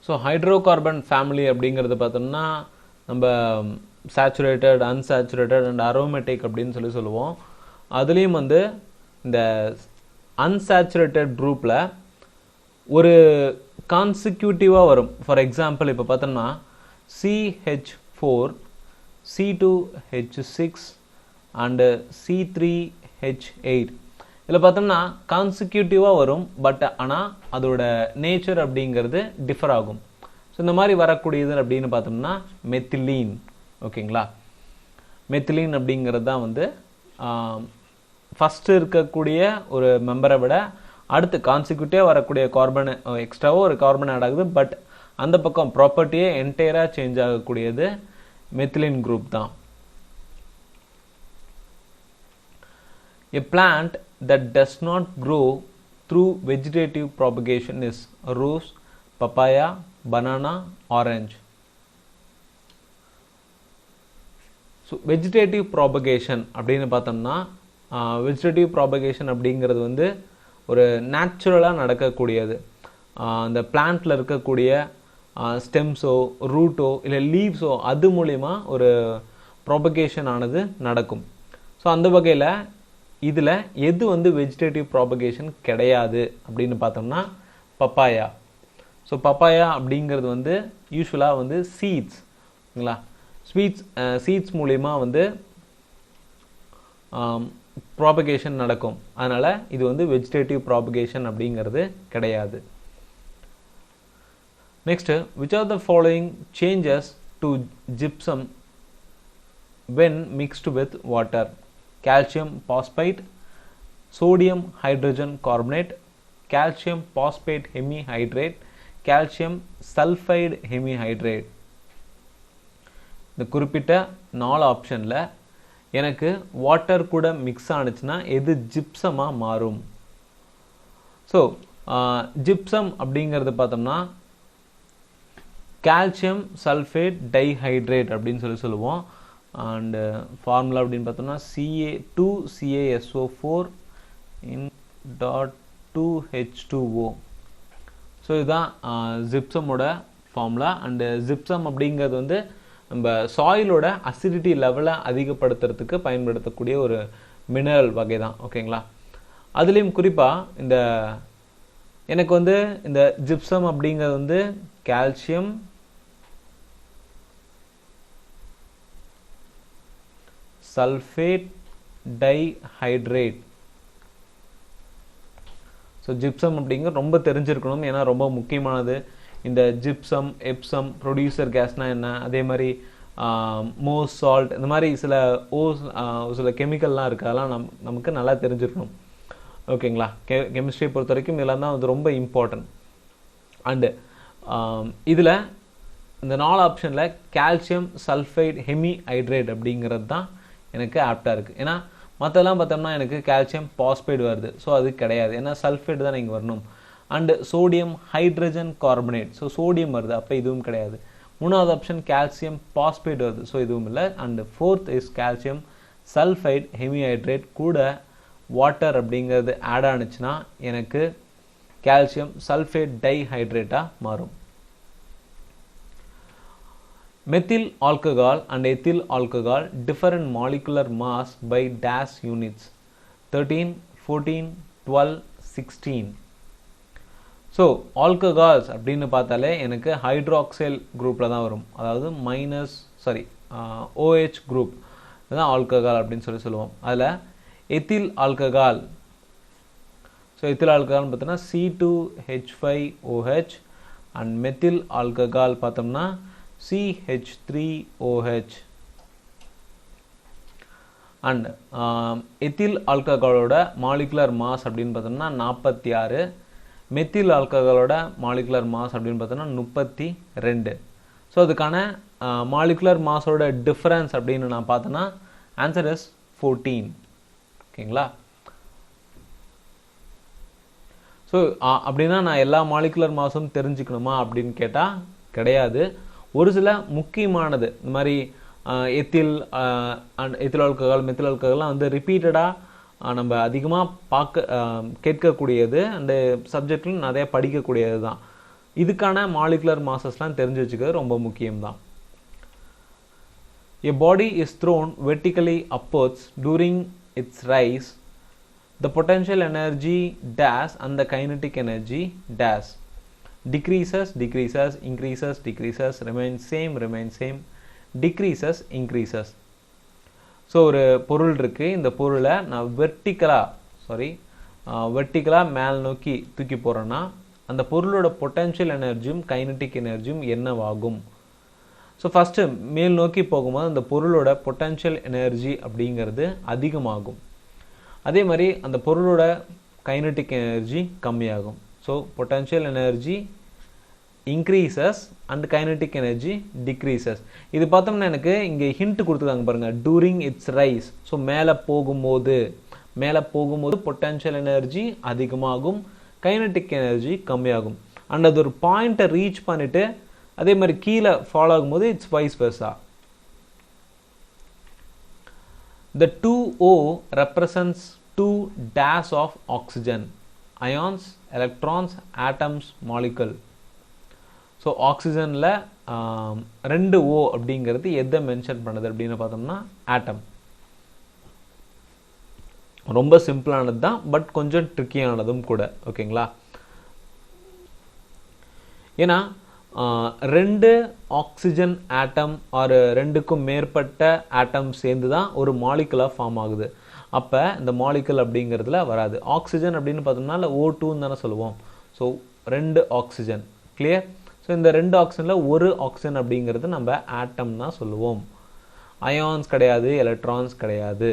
So hydrocarbon family அப்படிங்கிறது பார்த்தோம்னா நம்ம சேச்சுரேட்டட், அன்சேச்சுரேட்டட் அண்ட் அரோமேட்டிக் அப்படின்னு சொல்லி சொல்லுவோம். அதுலேயும் வந்து இந்த அன்சேச்சுரேட்டட் குரூப்பில் ஒரு கான்சிக்யூட்டிவாக வரும். ஃபார் எக்ஸாம்பிள் இப்போ பார்த்தோம்னா CH4, C2H6 அண்டு C3H8 இதில் பார்த்தோம்னா கான்சிக்யூட்டிவாக வரும், பட் ஆனால் அதோட நேச்சர் அப்படிங்கிறது டிஃபர் ஆகும். ஸோ இந்த மாதிரி வரக்கூடியது அப்படின்னு பார்த்தோம்னா மெத்திலீன், ஓகேங்களா. மெத்திலீன் அப்படிங்கிறது தான் வந்து ஃபஸ்ட்டு இருக்கக்கூடிய ஒரு மெம்பரை விட அடுத்து கான்சிக்யூட்டிவாக வரக்கூடிய கார்பன் எக்ஸ்ட்ராவோ ஒரு கார்பன் ஆட் ஆகுது, பட் அந்த பக்கம் ப்ராப்பர்ட்டியே என்டையராக சேஞ்ச் ஆகக்கூடியது மெத்திலின் குரூப் தான். A plant that does not grow through vegetative propagation is rose, papaya, banana, orange. So vegetative propagation அப்படின்னு பார்த்தோம்னா வெஜிடேட்டிவ் ப்ராபகேஷன் அப்படிங்கிறது வந்து ஒரு நேச்சுரலாக நடக்கக்கூடியது. அந்த பிளான்ட்டில் இருக்கக்கூடிய ஸ்டெம்ஸோ ரூட்டோ இல்லை லீவ்ஸோ அது மூலிமா ஒரு ப்ராபகேஷன் ஆனது நடக்கும். ஸோ அந்த வகையில் இதில் எது வந்து வெஜிடேட்டிவ் ப்ராபகேஷன் கிடையாது அப்படின்னு பார்த்தோம்னா பப்பாயா. ஸோ பப்பாயா அப்படிங்கிறது வந்து யூஸ்வலாக வந்து சீட்ஸ்ங்களா, சீட்ஸ் மூலிமா வந்து ப்ராபகேஷன் நடக்கும். அதனால் இது வந்து வெஜிடேட்டிவ் ப்ராபகேஷன் அப்படிங்கிறது கிடையாது. Next, which are the following changes to gypsum when mixed with water? Calcium phosphate, sodium hydrogen carbonate, calcium phosphate hemihydrate, calcium sulfide hemihydrate. இந்த குறிப்பிட்ட 4 ஆப்ஷனில் எனக்கு வாட்டர் கூட மிக்ஸ் ஆனிச்சுன்னா எது ஜிப்சமாக மாறும்? ஸோ ஜிப்சம் அப்படிங்கிறது பார்த்தோம்னா கால்சியம் சல்ஃபேட் டைஹைட்ரேட் அப்படின்னு சொல்லுவோம். அண்டு ஃபார்முலா அப்படின்னு பார்த்தோம்னா Ca2CaSO4 (2H2O). ஸோ இதுதான் ஜிப்சமோட ஃபார்முலா. அண்டு ஜிப்சம் அப்படிங்கிறது வந்து நம்ம சாயிலோட அசிடிட்டி லெவலை அதிகப்படுத்துறதுக்கு பயன்படுத்தக்கூடிய ஒரு மினரல் வகை தான். ஓகேங்களா? அதுலேயும் குறிப்பாக எனக்கு வந்து இந்த ஜிப்சம் அப்படிங்கிறது வந்து calcium sulphate dihydrate. So gypsum அப்படிங்கிறது ரொம்ப தெரிஞ்சிருக்கணும், ஏன்னா ரொம்ப முக்கியமானது. இந்த ஜிப்சம் எப்சம் ப்ரொடியூசர் கேஸ்னால் என்ன, அதே மாதிரி மோஸ் சால்ட், இந்த மாதிரி சில கெமிக்கல்லாம் இருக்குது, அதெல்லாம் நமக்கு நல்லா தெரிஞ்சிருக்கணும். ஓகேங்களா? கெமிஸ்ட்ரியை பொறுத்த வரைக்கும் இதெல்லாம் தான் அது ரொம்ப இம்பார்ட்டன்ட். அண்டு இதில் இந்த 4 ஆப்ஷனில் கால்சியம் சல்ஃபைட் ஹெமிஹைட்ரேட் அப்படிங்கிறது தான் எனக்கு ஆப்டாக இருக்குது. ஏன்னா மற்றெல்லாம் பார்த்தோம்னா எனக்கு கால்சியம் பாஸ்பேட் வருது, ஸோ அது கிடையாது. ஏன்னா சல்ஃபேட் தான் இங்கே வரணும். And sodium hydrogen carbonate, so sodium வருது, அப்போ இதுவும் கிடையாது. 3வது ஆப்ஷன் கால்சியம் பாஸ்பேட் வருது, ஸோ இதுவும் இல்லை. And 4th is calcium sulphide hemihydrate கூட வாட்டர் அப்படிங்கிறது ஆட் ஆனிச்சுன்னா எனக்கு கால்சியம் சல்ஃபேட் டைஹைட்ரேட்டாக மாறும். Methyl alcohol and ethyl alcohol differ in molecular mass by dash units 13, 14, 12, 16. So alcohols அப்படின்னு பார்த்தாலே எனக்கு ஹைட்ராக்சைல் குரூப்பில் தான் வரும், அதாவது OH குரூப் இதுதான் ஆல்கஹால் அப்படின்னு சொல்லுவோம். அதில் எத்தில் ஆல்கஹால், ஸோ எத்தில் ஆல்கஹால்னு பார்த்தோம்னா C2H5OH அண்ட் மெத்தில் ஆல்கஹால் பார்த்தோம்னா CH3OH. அண்ட் எத்தில் ஆல்கஹாலோட மாலிகுலர் மாஸ் அப்படின்னு பார்த்தோம்னா 46. மெத்தில் ஆல்கஹாலோட மாலிகுலர் மாஸ் அப்படின்னு பார்த்தோம்னா 32. ஸோ அதுக்கான மாலிகுலர் மாஸோட டிஃபரன்ஸ் அப்படின்னு நான் பார்த்தோன்னா ஆன்சர் இஸ் 14. ஓகேங்களா? ஸோ அப்படின்னா நான் எல்லா மாலிகுலர் மாஸும் தெரிஞ்சுக்கணுமா அப்படின்னு கேட்டால் கிடையாது. ஒரு சில முக்கியமானது இந்த மாதிரி எத்தில் ஆல்கஹால் மெத்தில் ஆல்கஹால்லாம் வந்து ரிப்பீட்டடாக நம்ம அதிகமாக கேட்கக்கூடியது, அந்த சப்ஜெக்டில் நிறைய படிக்கக்கூடியது தான். இதுக்கான மாலிகுலர் மாசஸ்லாம் தெரிஞ்சு வச்சுக்கிறது ரொம்ப முக்கியம்தான். A body is thrown vertically upwards during its rise. The potential energy dash and the kinetic energy dash. Decreases, increases, remains same, decreases, increases. So ஒரு பொருள் இருக்குது, இந்த பொருளை நான் வெர்டிக்கலாக மேல் நோக்கி தூக்கி போகிறேன்னா அந்த பொருளோட பொட்டென்ஷியல் எனர்ஜியும் கைனட்டிக் எனர்ஜியும் என்னவாகும்? ஸோ ஃபஸ்ட்டு மேல் நோக்கி போகும்போது அந்த பொருளோட பொட்டென்ஷியல் எனர்ஜி அப்படிங்கிறது அதிகமாகும், அதே மாதிரி அந்த பொருளோட கைனட்டிக் எனர்ஜி கம்மியாகும். So potential energy increases and kinetic energy decreases. இது பார்த்தோம்னா எனக்கு இங்கே ஹிண்ட் கொடுத்துருக்காங்க பாருங்கள், டூரிங் இட்ஸ் ரைஸ். ஸோ மேலே போகும்போது பொட்டென்ஷியல் எனர்ஜி அதிகமாகும், கைனட்டிக் எனர்ஜி கம்மியாகும். அண்ட் அது ஒரு பாயிண்ட்டை ரீச் பண்ணிவிட்டு அதே மாதிரி கீழே ஃபாலோ ஆகும்போது it's vice versa. The 2O represents 2 dash of oxygen, ions, electrons, atoms, molecule. So ஆக்சிஜனில் 2O அப்படிங்கிறது எதை மென்ஷன் பண்ணுது அப்படின்னு பார்த்தோம்னா ஆட்டம். ரொம்ப சிம்பிளானது தான், பட் கொஞ்சம் ட்ரிக்கியானதும் கூட. ஓகேங்களா? ஏன்னா 2 ஆக்சிஜன் ஆட்டம் ஒரு 2க்கும் மேற்பட்ட ஆட்டம் சேர்ந்து தான் ஒரு மாலிகுலாக ஃபார்ம் ஆகுது. அப்போ இந்த மாலிகுல் அப்படிங்கிறதுல வராது. ஆக்சிஜன் அப்படின்னு பார்த்தோம்னா O2ன்னு தானே சொல்லுவோம். So 2 oxygen. கிளியர்? ஸோ இந்த 2 ஆக்சிஜனில் ஒரு ஆக்சிஜன் அப்படிங்கிறது நம்ம ஆட்டம் தான் சொல்லுவோம். அயான்ஸ் கிடையாது, எலக்ட்ரான்ஸ் கிடையாது.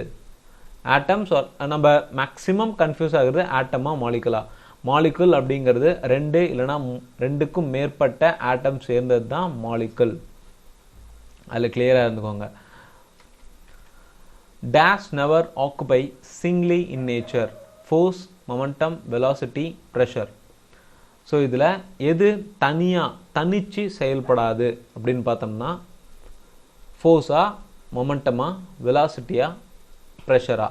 ஆட்டம்ஸ் நம்ம மேக்ஸிமம் கன்ஃபியூஸ் ஆகுறது ஆட்டமா மாலிகுலா. மாலிகுல் அப்படிங்கிறது 2 இல்லைனா 2க்கும் மேற்பட்ட ஆட்டம் சேர்ந்தது தான் மாலிகுல். அதில் கிளியராக இருந்துக்கோங்க. Dash never occupy singly in nature. Force, momentum, velocity, pressure. So இதில் எது தனிச்சு செயல்படாது அப்படின்னு பார்த்தோம்னா ஃபோர்ஸா, மொமெண்டமா, வெலாசிட்டியா, ப்ரெஷரா?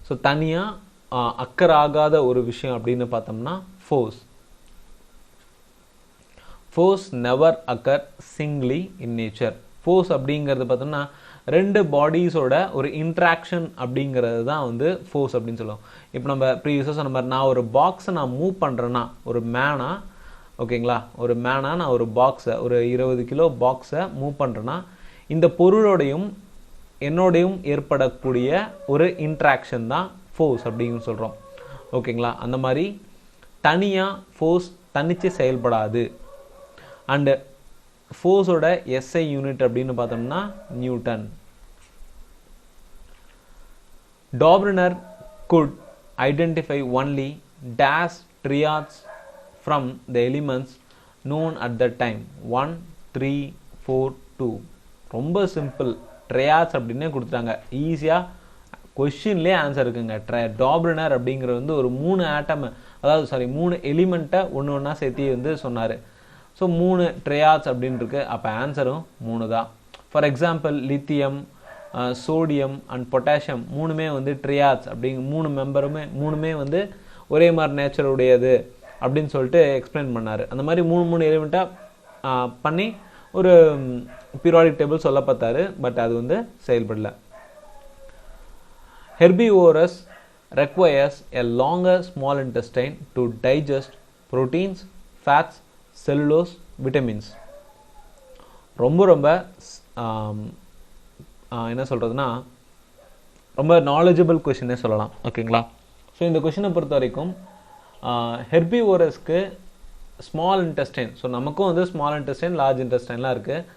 ஸோ தனியாக அக்கறாகாத ஒரு விஷயம் அப்படின்னு பார்த்தோம்னா force. Force never occur சிங்லி in nature. Force அப்படிங்கிறது பார்த்தோம்னா 2 பாடிஸோட ஒரு இன்ட்ராக்ஷன் அப்படிங்கிறது தான் வந்து ஃபோர்ஸ் அப்படின்னு சொல்லுவோம். இப்போ நம்ம ப்ரீவியஸாக சொன்ன மாதிரி நான் ஒரு பாக்ஸை நான் மூவ் பண்ணுறேன்னா, ஒரு மேனா, ஓகேங்களா, ஒரு மேனா நான் ஒரு பாக்ஸை, ஒரு 20 கிலோ பாக்ஸை மூவ் பண்ணுறேன்னா இந்த பொருளோடையும் என்னோடையும் ஏற்படக்கூடிய ஒரு இன்ட்ராக்ஷன் தான் ஃபோர்ஸ் அப்படின்னு சொல்கிறோம். ஓகேங்களா? அந்த மாதிரி தனியாக ஃபோர்ஸ் தனிச்சு செயல்படாது. அண்டு ஃபோர்ஸோட எஸ்ஐ யூனிட் அப்படின்னு பார்த்தோம்னா Newton. டாப்ரனர் could identify only dash triads from the elements known at that time 1, 3, 4, 2. ரொம்ப சிம்பிள். ட்ரையாட்ஸ் அப்படின்னே கொடுத்துட்டாங்க. ஈஸியாக கொஷின்லேயே ஆன்சர் இருக்குங்க. டாப்ரனர் அப்படிங்கிறது வந்து ஒரு 3 ஆட்டம், அதாவது 3 எலிமெண்ட்டை ஒன்று ஒன்றா சேர்த்தி வந்து சொன்னார். ஸோ 3 ட்ரையாட்ஸ் அப்படின்னு இருக்கு. அப்போ ஆன்சரும் 3 தான். For example lithium, sodium and potassium 3மே வந்து ட்ரையாட்ஸ் அப்படிங்க 3 வந்து ஒரே மாதிரி நேச்சர் உடையது அப்படின்னு சொல்லிட்டு எக்ஸ்பிளைன் பண்ணார். அந்த மாதிரி 3 எலிமெண்ட்டாக பண்ணி ஒரு பீரியாடிக் டேபிள் சொல்ல பார்த்தாரு. பட் அது வந்து செயல்படல. Herbivorous requires a longer small intestine to digest proteins, fats, cellulose, vitamins. ரொம்ப என்ன சொல்கிறதுனா ரொம்ப நாலேஜபிள் கொஷினே சொல்லலாம். ஓகேங்களா? ஸோ இந்த கொஷினை பொறுத்த வரைக்கும் ஹெர்பிவோரஸ்க்கு ஸ்மால் இன்டெஸ்டைன், ஸோ நமக்கும் வந்து ஸ்மால் இன்டெஸ்டைன், லார்ஜ் இன்டெஸ்டைன்லாம் இருக்குது.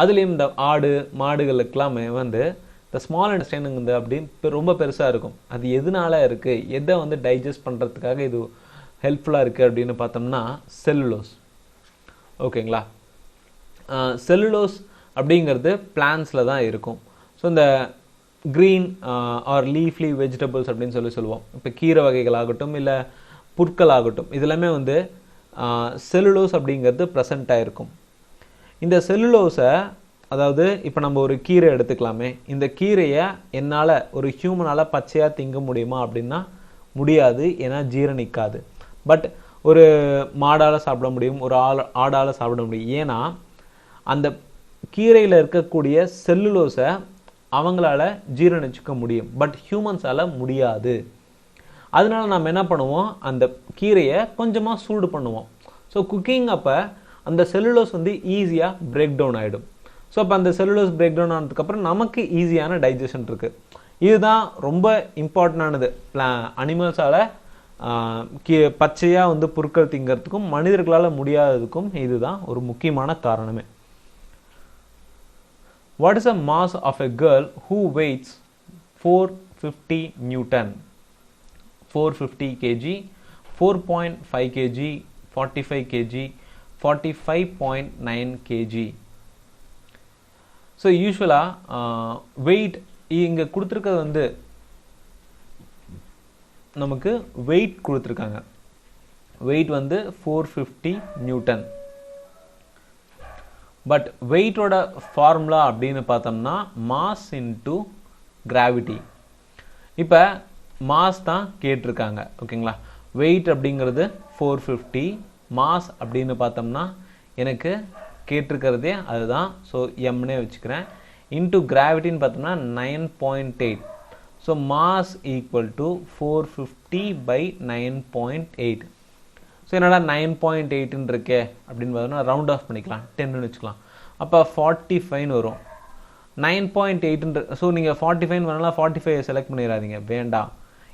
அதுலேயும் இந்த ஆடு மாடுகளுக்கெல்லாமே வந்து இந்த ஸ்மால் இன்டெஸ்டைனுங்க அப்படின்னு ரொம்ப பெருசாக இருக்கும். அது எதனால இருக்குது, எதை வந்து டைஜஸ்ட் பண்ணுறதுக்காக இது ஹெல்ப்ஃபுல்லாக இருக்குது அப்படின்னு பார்த்தோம்னா செல்லுலோஸ். ஓகேங்களா? செல்லுலோஸ் அப்படிங்கிறது பிளான்ஸில் தான் இருக்கும். ஸோ இந்த க்ரீன் ஆர் லீஃப்லி வெஜிடபிள்ஸ் அப்படின்னு சொல்லுவோம். இப்போ கீரை வகைகளாகட்டும் இல்லை புற்களாகட்டும், இதெல்லாமே வந்து செல்லுலோஸ் அப்படிங்கிறது ப்ரெசண்ட்டாக இருக்கும். இந்த செல்லுலோஸை, அதாவது இப்போ நம்ம ஒரு கீரை எடுத்துக்கலாமே, இந்த கீரையை என்னால் ஒரு ஹியூமனால் பச்சையாக திங்க முடியுமா அப்படின்னா முடியாது. ஏன்னா ஜீரணிக்காது. பட் ஒரு மாடால் சாப்பிட முடியும், ஒரு ஆடால் சாப்பிட முடியும். ஏன்னா அந்த கீரையில் இருக்கக்கூடிய செல்லுலோஸை அவங்களால ஜீரணிச்சுக்க முடியும், பட் ஹியூமன்ஸால் முடியாது. அதனால நம்ம என்ன பண்ணுவோம், அந்த கீரையை கொஞ்சமாக சூடு பண்ணுவோம். ஸோ குக்கிங் அப்போ அந்த செல்லுலோஸ் வந்து ஈஸியாக பிரேக் டவுன் ஆகிடும். ஸோ அப்போ அந்த செல்லுலோஸ் பிரேக் டவுன் ஆனதுக்கப்புறம் நமக்கு ஈஸியான டைஜஷன் இருக்குது. இதுதான் ரொம்ப இம்பார்ட்டண்டானது. அனிமல்ஸால் பச்சையாக வந்து பொருட்கள் திங்கிறதுக்கும் மனிதர்களால் முடியாததுக்கும் இதுதான் ஒரு முக்கியமான காரணமே. What is the mass of a girl who weighs 450 Newton? 450 kg, 4.5 kg, 45 kg, 45.9 kg. So யூஸ்வலாக வெயிட் இங்கே கொடுத்துருக்கிறது வந்து நமக்கு வெயிட் கொடுத்துருக்காங்க. வெயிட் வந்து 450 நியூட்டன். பட் வெயிட்டோட ஃபார்முலா அப்படின்னு பார்த்தோம்னா மாஸ் இன்டு கிராவிட்டி. இப்போ மாஸ் தான் கேட்டிருக்காங்க ஓகேங்களா. வெயிட் அப்படிங்கிறது 450, மாஸ் அப்படின்னு பார்த்தோம்னா எனக்கு கேட்டிருக்கிறதே அதுதான். ஸோ எம்னே வச்சுக்கிறேன். இன்டு கிராவிட்டின்னு பார்த்தோம்னா 9.8. So mass equal to 450/9.8. So என்னடா 9.8ன்னு இருக்கே அப்படின்னு பார்த்தோம்னா ரவுண்ட் ஆஃப் பண்ணிக்கலாம், 10ன்னு வச்சுக்கலாம். அப்போ 45 வரும். 9.8. ஸோ நீங்கள் 45 வரலாம், 45 செலக்ட் பண்ணிடாதீங்க, வேண்டாம்.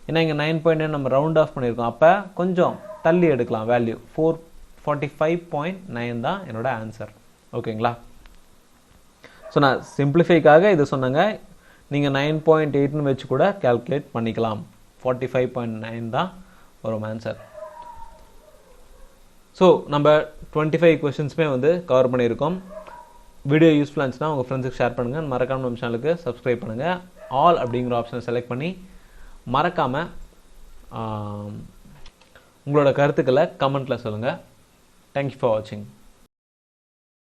ஏன்னா இங்கே 9.9 நம்ம ரவுண்ட் ஆஃப் பண்ணியிருக்கோம். அப்போ கொஞ்சம் தள்ளி எடுக்கலாம் வேல்யூ. 445.9 தான் என்னோட ஆன்சர் ஓகேங்களா. ஸோ நான் சிம்பிளிஃபைக்காக இது சொன்னேங்க. நீங்கள் 9.8ன்னு வச்சு கூட கால்குலேட் பண்ணிக்கலாம். 45.9 தான் வரும் ஆன்சர். ஸோ நம்ம 25 கொஷின்ஸுமே வந்து கவர் பண்ணியிருக்கோம். வீடியோ யூஸ்ஃபுல்லாக இருந்துச்சுன்னா உங்கள் ஃப்ரெண்ட்ஸுக்கு ஷேர் பண்ணுங்கள். மறக்காமல் நம்ம சேனலுக்கு சப்ஸ்கிரைப் பண்ணுங்கள். ஆல் அப்படிங்கிற ஆப்ஷனை செலக்ட் பண்ணி மறக்காமல் உங்களோட கருத்துக்களை கமெண்ட்டில் சொல்லுங்கள். தேங்க்யூ ஃபார் வாட்சிங்.